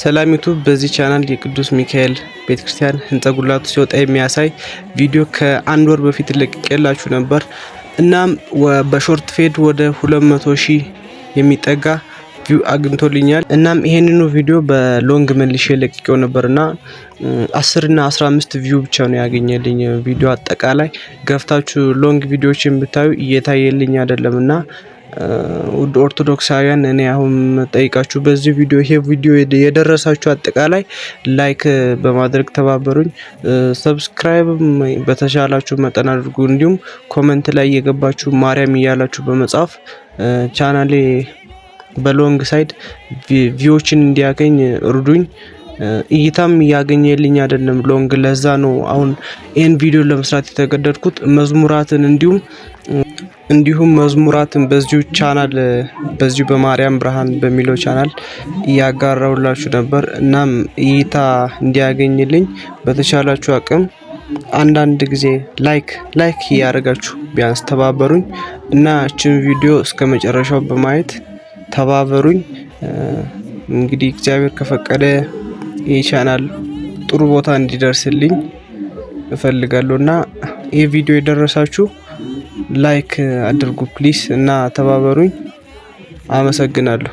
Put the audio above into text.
ሰላም ዩቱብ በዚህ ቻናል የቅዱስ ሚካኤል ቤተክርስቲያን ህንጻ ጉልላቱ ሲወጣ የሚያሳይ ቪዲዮ ከአንድ ወር በፊት ለቅቄላችሁ ነበር። እናም በሾርት ፌድ ወደ 200,000 የሚጠጋ ቪው አግኝቶልኛል። እናም ይሄንኑ ቪዲዮ በሎንግ መልሼ ለቅቄው ነበርና 10 እና 15 ቪው ብቻ ነው ያገኘልኝ ቪዲዮ። አጠቃላይ ገፍታችሁ ሎንግ ቪዲዮችን ብታዩ እየታየልኝ አይደለምና ውድ ኦርቶዶክሳውያን እኔ አሁን ጠይቃችሁ በዚህ ቪዲዮ ይሄ ቪዲዮ የደረሳችሁ አጠቃላይ ላይክ በማድረግ ተባበሩኝ። ሰብስክራይብ በተሻላችሁ መጠን አድርጉ። እንዲሁም ኮሜንት ላይ የገባችሁ ማርያም እያላችሁ በመጻፍ ቻናሌ በሎንግ ሳይድ ቪዎችን እንዲያገኝ እርዱኝ። እይታም ያገኘልኝ አይደለም ሎንግ። ለዛ ነው አሁን ይሄን ቪዲዮ ለመስራት የተገደድኩት። እንዲሁም መዝሙራትን በዚሁ ቻናል በዚሁ በማርያም ብርሃን በሚለው ቻናል ያጋራውላችሁ ነበር። እናም እይታ እንዲያገኝልኝ በተቻላችሁ አቅም አንዳንድ ጊዜ ላይክ ያደርጋችሁ ቢያንስ ተባበሩኝ እና እቺን ቪዲዮ እስከ መጨረሻው በማየት ተባበሩኝ። እንግዲህ እግዚአብሔር ከፈቀደ ይህ ቻናል ጥሩ ቦታ እንዲደርስልኝ እፈልጋለሁና ይህ ቪዲዮ የደረሳችሁ ላይክ አድርጉ ፕሊስ እና ተባበሩኝ። አመሰግናለሁ።